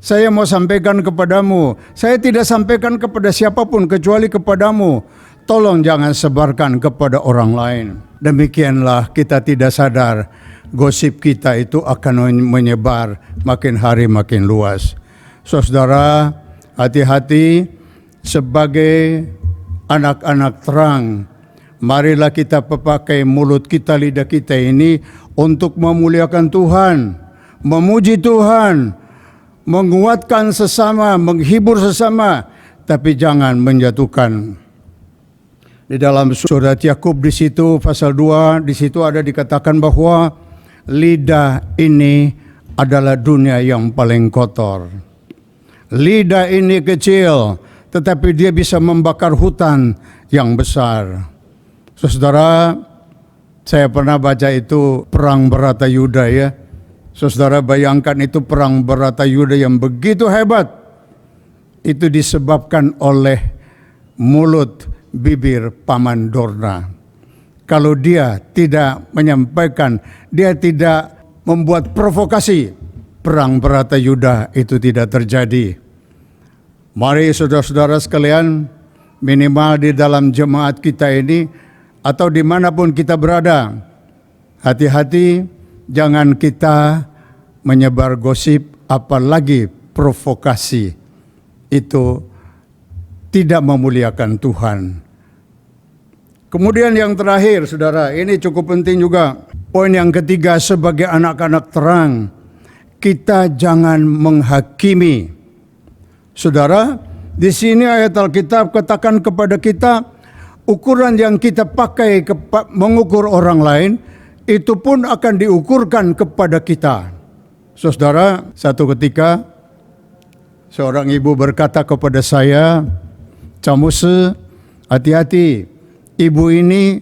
Saya mau sampaikan kepadamu. Saya tidak sampaikan kepada siapapun kecuali kepadamu. Tolong jangan sebarkan kepada orang lain. Demikianlah kita tidak sadar, gosip kita itu akan menyebar makin hari makin luas. Saudara, hati-hati sebagai anak-anak terang. Marilah kita pakai mulut kita, lidah kita ini untuk memuliakan Tuhan, memuji Tuhan, menguatkan sesama, menghibur sesama, tapi jangan menjatuhkan. Di dalam surat Yakub di situ pasal 2, di situ ada dikatakan bahwa lidah ini adalah dunia yang paling kotor. Lidah ini kecil, tetapi dia bisa membakar hutan yang besar. Saudara, saya pernah baca itu perang Bharatayuddha ya. Saudara bayangkan itu perang Bharatayuddha yang begitu hebat. Itu disebabkan oleh mulut bibir Paman Dorna. Kalau dia tidak menyampaikan, dia tidak membuat provokasi, perang Bharatayuddha itu tidak terjadi. Mari saudara-saudara sekalian, minimal di dalam jemaat kita ini atau dimanapun kita berada, hati-hati jangan kita menyebar gosip apalagi provokasi. Itu tidak memuliakan Tuhan. Kemudian yang terakhir, saudara, ini cukup penting juga. Poin yang ketiga, sebagai anak-anak terang, kita jangan menghakimi. Saudara, di sini ayat Alkitab katakan kepada kita, ukuran yang kita pakai mengukur orang lain, itu pun akan diukurkan kepada kita. Saudara, satu ketika, seorang ibu berkata kepada saya, Camuse, hati-hati. Ibu ini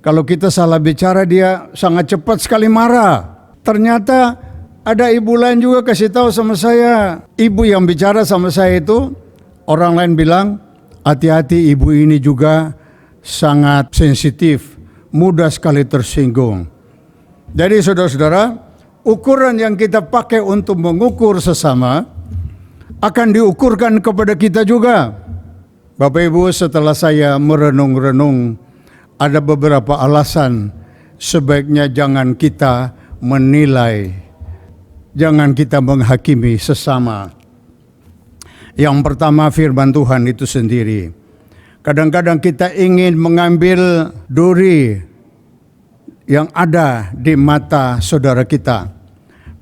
kalau kita salah bicara dia sangat cepat sekali marah. Ternyata ada ibu lain juga kasih tahu sama saya. Ibu yang bicara sama saya itu, orang lain bilang, hati-hati ibu ini juga sangat sensitif, mudah sekali tersinggung. Jadi saudara-saudara, ukuran yang kita pakai untuk mengukur sesama akan diukurkan kepada kita juga. Bapak Ibu, setelah saya merenung-renung, ada beberapa alasan sebaiknya jangan kita menilai, jangan kita menghakimi sesama. Yang pertama, firman Tuhan itu sendiri. Kadang-kadang kita ingin mengambil duri yang ada di mata saudara kita.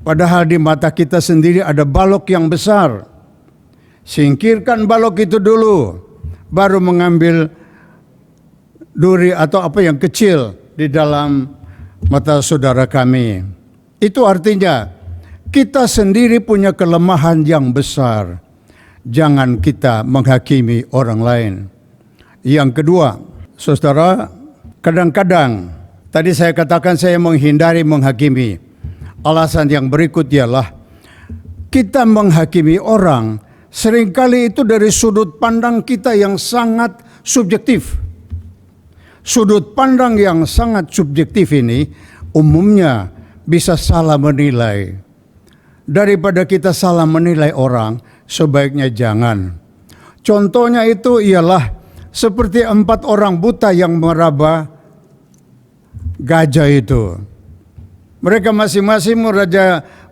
Padahal di mata kita sendiri ada balok yang besar. Singkirkan balok itu dulu, baru mengambil duri atau apa yang kecil di dalam mata saudara kami. Itu artinya kita sendiri punya kelemahan yang besar. Jangan kita menghakimi orang lain. Yang kedua, saudara, kadang-kadang tadi saya katakan saya menghindari menghakimi. Alasan yang berikut ialah kita menghakimi orang seringkali itu dari sudut pandang kita yang sangat subjektif. Sudut pandang yang sangat subjektif ini umumnya bisa salah menilai. Daripada kita salah menilai orang, sebaiknya jangan. Contohnya itu ialah seperti 4 orang buta yang meraba gajah itu. Mereka masing-masing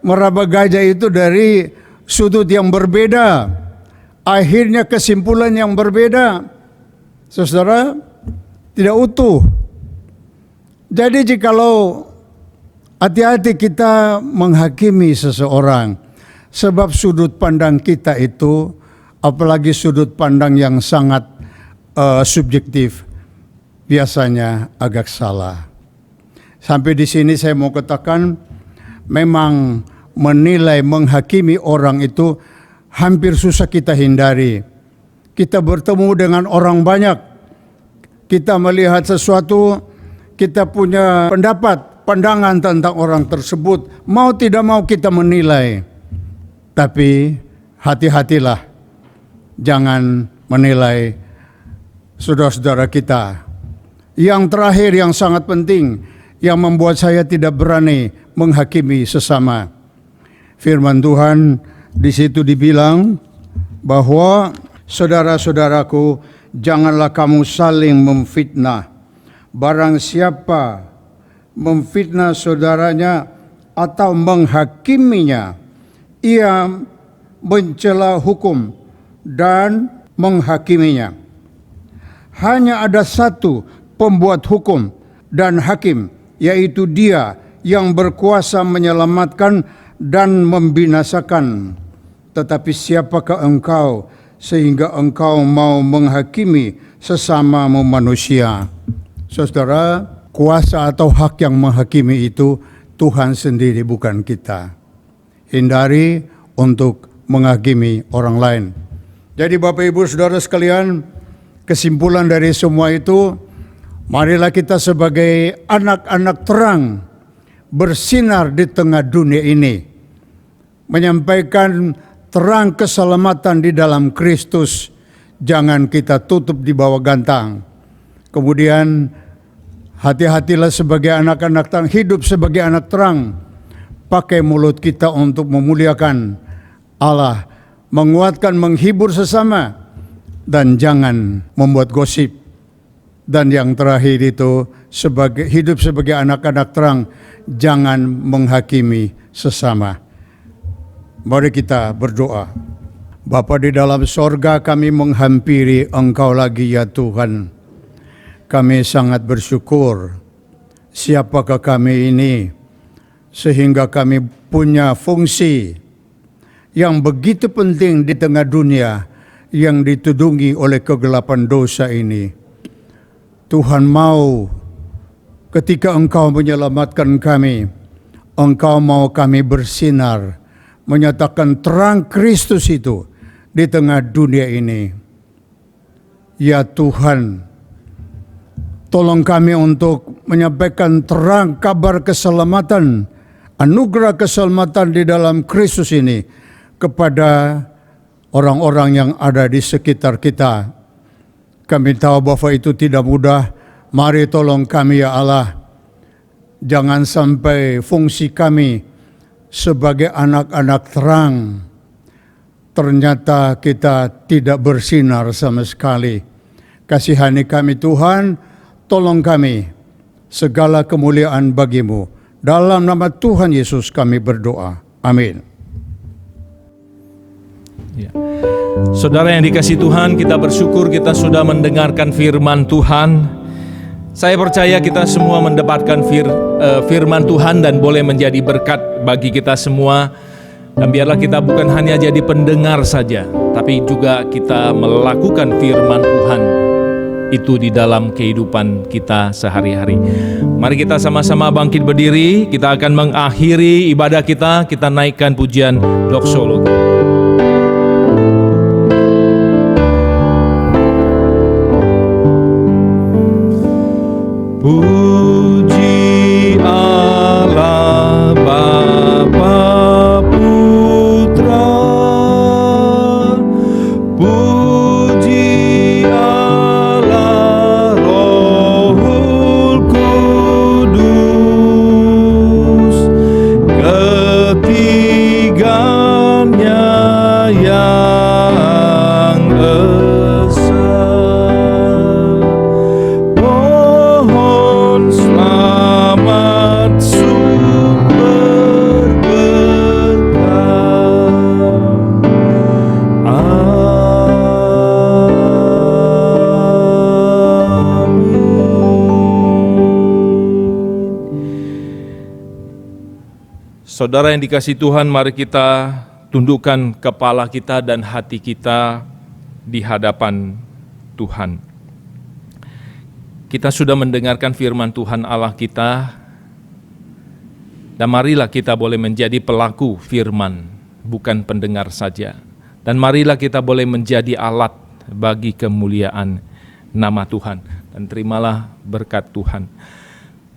meraba gajah itu dari sudut yang berbeda, akhirnya kesimpulan yang berbeda, saudara, tidak utuh. Jadi jikalau hati-hati kita menghakimi seseorang, sebab sudut pandang kita itu, apalagi sudut pandang yang sangat subjektif, biasanya agak salah. Sampai di sini saya mau katakan, memang menilai, menghakimi orang itu hampir susah kita hindari. Kita bertemu dengan orang banyak, kita melihat sesuatu, kita punya pendapat, pandangan tentang orang tersebut, mau tidak mau kita menilai. Tapi hati-hatilah, jangan menilai saudara-saudara kita. Yang terakhir yang sangat penting, yang membuat saya tidak berani menghakimi sesama. Firman Tuhan di situ dibilang bahwa saudara-saudaraku, janganlah kamu saling memfitnah. Barang siapa memfitnah saudaranya atau menghakiminya, ia mencela hukum dan menghakiminya. Hanya ada satu pembuat hukum dan hakim, yaitu Dia yang berkuasa menyelamatkan dan membinasakan. Tetapi siapakah engkau sehingga engkau mau menghakimi sesamamu manusia? Saudara, kuasa atau hak yang menghakimi itu Tuhan sendiri, bukan kita. Hindari untuk menghakimi orang lain. Jadi Bapak Ibu Saudara sekalian, kesimpulan dari semua itu, marilah kita sebagai anak-anak terang bersinar di tengah dunia ini, menyampaikan terang keselamatan di dalam Kristus. Jangan kita tutup di bawah gantang. Kemudian hati-hatilah sebagai anak-anak terang, hidup sebagai anak terang. Pakai mulut kita untuk memuliakan Allah, menguatkan, menghibur sesama, dan jangan membuat gosip. Dan yang terakhir itu, hidup sebagai anak-anak terang, jangan menghakimi sesama. Mari kita berdoa. Bapa di dalam sorga, kami menghampiri Engkau lagi ya Tuhan. Kami sangat bersyukur siapakah kami ini, sehingga kami punya fungsi yang begitu penting di tengah dunia yang ditudungi oleh kegelapan dosa ini. Tuhan mau ketika Engkau menyelamatkan kami, Engkau mau kami bersinar, menyatakan terang Kristus itu di tengah dunia ini. Ya Tuhan, tolong kami untuk menyampaikan terang kabar keselamatan, anugerah keselamatan di dalam Kristus ini kepada orang-orang yang ada di sekitar kita. Kami tahu bahwa itu tidak mudah. Mari tolong kami ya Allah. Jangan sampai fungsi kami sebagai anak-anak terang ternyata kita tidak bersinar sama sekali. Kasihani kami Tuhan, tolong kami, segala kemuliaan bagi-Mu. Dalam nama Tuhan Yesus kami berdoa. Amin. Ya. Saudara yang dikasihi Tuhan, kita bersyukur kita sudah mendengarkan firman Tuhan. Saya percaya kita semua mendapatkan firman Tuhan dan boleh menjadi berkat bagi kita semua. Dan biarlah kita bukan hanya jadi pendengar saja, tapi juga kita melakukan firman Tuhan itu di dalam kehidupan kita sehari-hari. Mari kita sama-sama bangkit berdiri, kita akan mengakhiri ibadah kita naikkan pujian doksologi. Puji Allah Bapa Putra, puji Allah Rohul Kudus, ketiganya yang esa. Pohon selamat sumber berkah. Saudara yang dikasihi Tuhan, mari kita tundukkan kepala kita dan hati kita di hadapan Tuhan. Kita sudah mendengarkan firman Tuhan Allah kita, dan marilah kita boleh menjadi pelaku firman, bukan pendengar saja. Dan marilah kita boleh menjadi alat bagi kemuliaan nama Tuhan. Dan terimalah berkat Tuhan.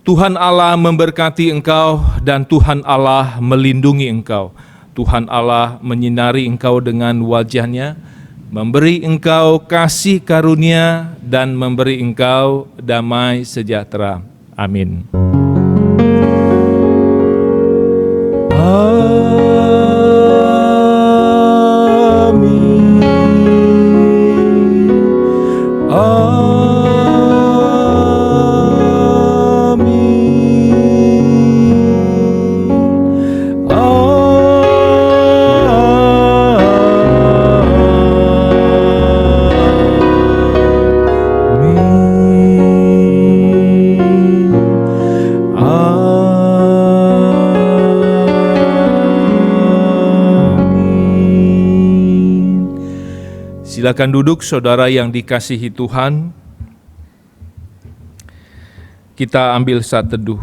Tuhan Allah memberkati engkau dan Tuhan Allah melindungi engkau. Tuhan Allah menyinari engkau dengan wajah-Nya, memberi engkau kasih karunia dan memberi engkau damai sejahtera. Amin. Silakan duduk saudara yang dikasihi Tuhan. Kita ambil saat teduh.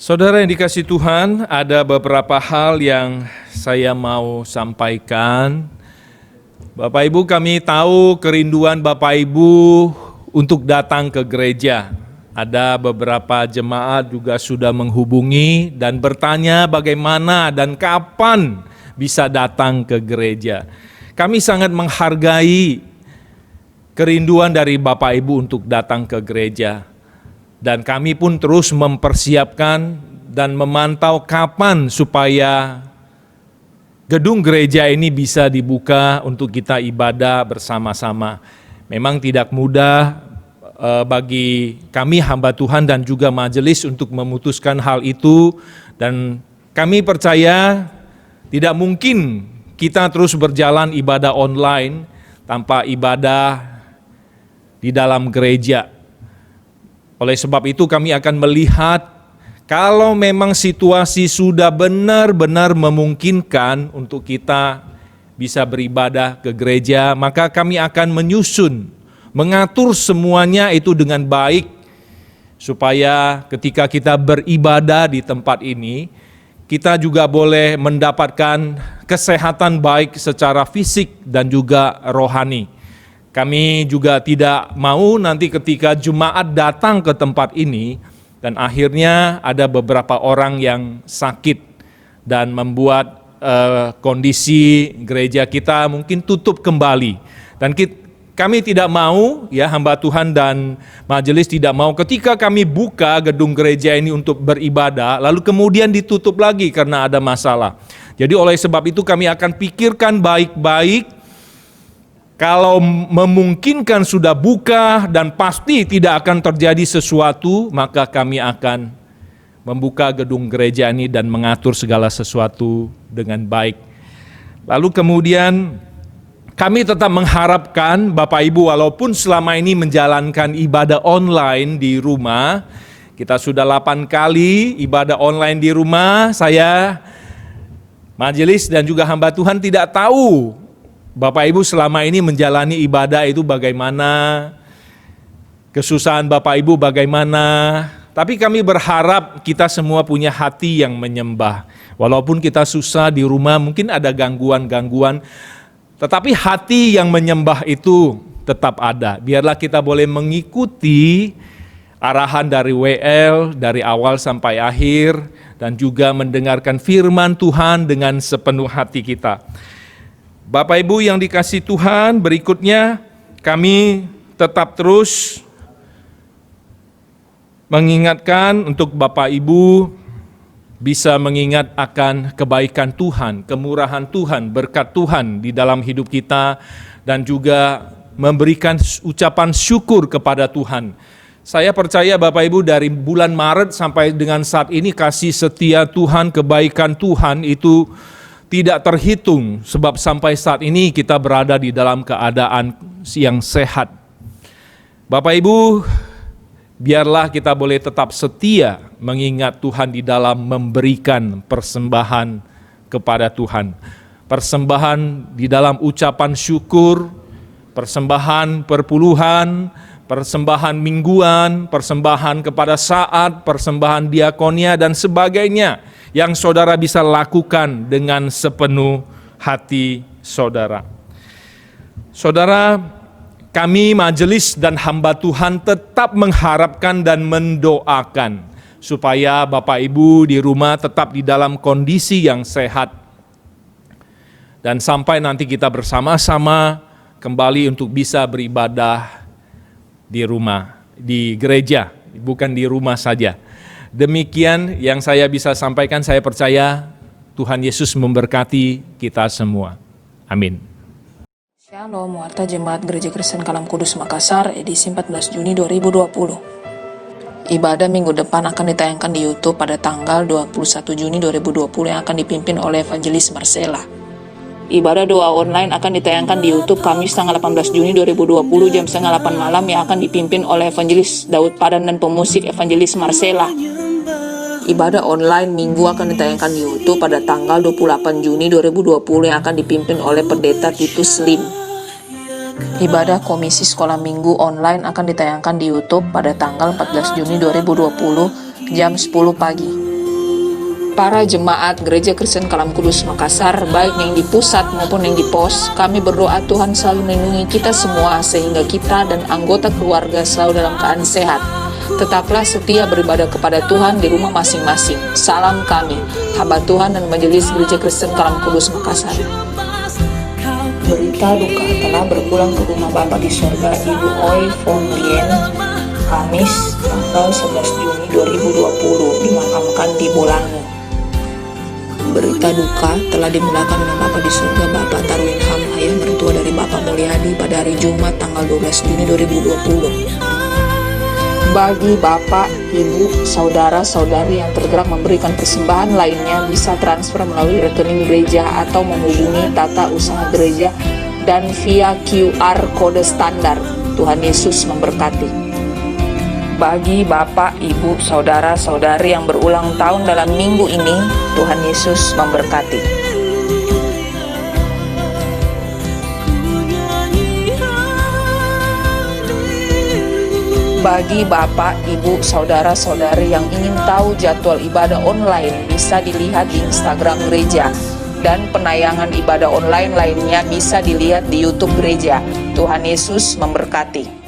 Saudara yang dikasihi Tuhan, ada beberapa hal yang saya mau sampaikan. Bapak Ibu, kami tahu kerinduan Bapak Ibu untuk datang ke gereja. Ada beberapa jemaat juga sudah menghubungi dan bertanya bagaimana dan kapan bisa datang ke gereja. Kami sangat menghargai kerinduan dari Bapak Ibu untuk datang ke gereja. Dan kami pun terus mempersiapkan dan memantau kapan supaya gedung gereja ini bisa dibuka untuk kita ibadah bersama-sama. Memang tidak mudah bagi kami hamba Tuhan dan juga majelis untuk memutuskan hal itu. Dan kami percaya tidak mungkin kita terus berjalan ibadah online tanpa ibadah di dalam gereja. Oleh sebab itu kami akan melihat kalau memang situasi sudah benar-benar memungkinkan untuk kita bisa beribadah ke gereja, maka kami akan menyusun, mengatur semuanya itu dengan baik, supaya ketika kita beribadah di tempat ini, kita juga boleh mendapatkan kesehatan baik secara fisik dan juga rohani. Kami juga tidak mau nanti ketika jemaat datang ke tempat ini dan akhirnya ada beberapa orang yang sakit dan membuat kondisi gereja kita mungkin tutup kembali. Dan kami tidak mau, ya hamba Tuhan dan majelis tidak mau ketika kami buka gedung gereja ini untuk beribadah lalu kemudian ditutup lagi karena ada masalah. Jadi oleh sebab itu kami akan pikirkan baik-baik. Kalau memungkinkan sudah buka dan pasti tidak akan terjadi sesuatu, maka kami akan membuka gedung gereja ini dan mengatur segala sesuatu dengan baik. Lalu kemudian kami tetap mengharapkan Bapak Ibu walaupun selama ini menjalankan ibadah online di rumah, kita sudah 8 kali ibadah online di rumah, saya, majelis dan juga hamba Tuhan tidak tahu Bapak Ibu selama ini menjalani ibadah itu bagaimana, kesusahan Bapak Ibu bagaimana, tapi kami berharap kita semua punya hati yang menyembah. Walaupun kita susah di rumah, mungkin ada gangguan-gangguan, tetapi hati yang menyembah itu tetap ada. Biarlah kita boleh mengikuti arahan dari WL dari awal sampai akhir, dan juga mendengarkan firman Tuhan dengan sepenuh hati kita. Bapak Ibu yang dikasihi Tuhan, berikutnya kami tetap terus mengingatkan untuk Bapak Ibu bisa mengingat akan kebaikan Tuhan, kemurahan Tuhan, berkat Tuhan di dalam hidup kita, dan juga memberikan ucapan syukur kepada Tuhan. Saya percaya Bapak Ibu dari bulan Maret sampai dengan saat ini kasih setia Tuhan, kebaikan Tuhan itu tidak terhitung, sebab sampai saat ini kita berada di dalam keadaan yang sehat. Bapak Ibu, biarlah kita boleh tetap setia mengingat Tuhan di dalam memberikan persembahan kepada Tuhan. Persembahan di dalam ucapan syukur, persembahan perpuluhan, persembahan mingguan, persembahan kepada saat, persembahan diakonia dan sebagainya yang saudara bisa lakukan dengan sepenuh hati saudara. Saudara, kami majelis dan hamba Tuhan tetap mengharapkan dan mendoakan supaya Bapak Ibu di rumah tetap di dalam kondisi yang sehat. Dan sampai nanti kita bersama-sama kembali untuk bisa beribadah di rumah, di gereja, bukan di rumah saja. Demikian yang saya bisa sampaikan, saya percaya Tuhan Yesus memberkati kita semua. Amin. Shalom, Warta Jemaat Gereja Kristen Kalam Kudus Makassar, edisi 14 Juni 2020. Ibadah minggu depan akan ditayangkan di YouTube pada tanggal 21 Juni 2020 yang akan dipimpin oleh Evangelis Marcella. Ibadah doa online akan ditayangkan di YouTube Kamis tanggal 18 Juni 2020 jam 7:30 malam yang akan dipimpin oleh Evangelis Daud Padan dan pemusik Evangelis Marcella. Ibadah online Minggu akan ditayangkan di YouTube pada tanggal 28 Juni 2020 yang akan dipimpin oleh Pendeta Titus Lim. Ibadah Komisi Sekolah Minggu online akan ditayangkan di YouTube pada tanggal 14 Juni 2020 jam 10 pagi. Para jemaat Gereja Kristen Kalam Kudus Makassar, baik yang di pusat maupun yang di pos, kami berdoa Tuhan selalu melindungi kita semua sehingga kita dan anggota keluarga selalu dalam keadaan sehat. Tetaplah setia beribadah kepada Tuhan di rumah masing-masing. Salam kami, hamba Tuhan dan Majelis Gereja Kristen Kalam Kudus Makassar. Berita duka telah berpulang ke rumah Bapa di sorga Ibu Oi Von Lien, Kamis tanggal 11 Juni 2020, dimakamkan di Bolangu. Berita duka telah dimulakan oleh Bapa di surga Bapak Tarwinham, ayah mertua dari Bapak Mulyadi pada hari Jumat tanggal 12 Juni 2020. Bagi Bapak, Ibu, Saudara-saudari yang tergerak memberikan persembahan lainnya bisa transfer melalui rekening gereja atau menghubungi tata usaha gereja dan via QR kode standar. Tuhan Yesus memberkati. Bagi Bapak, Ibu, Saudara-saudari yang berulang tahun dalam minggu ini, Tuhan Yesus memberkati. Bagi Bapak, Ibu, Saudara-saudari yang ingin tahu jadwal ibadah online bisa dilihat di Instagram gereja, dan penayangan ibadah online lainnya bisa dilihat di YouTube gereja. Tuhan Yesus memberkati.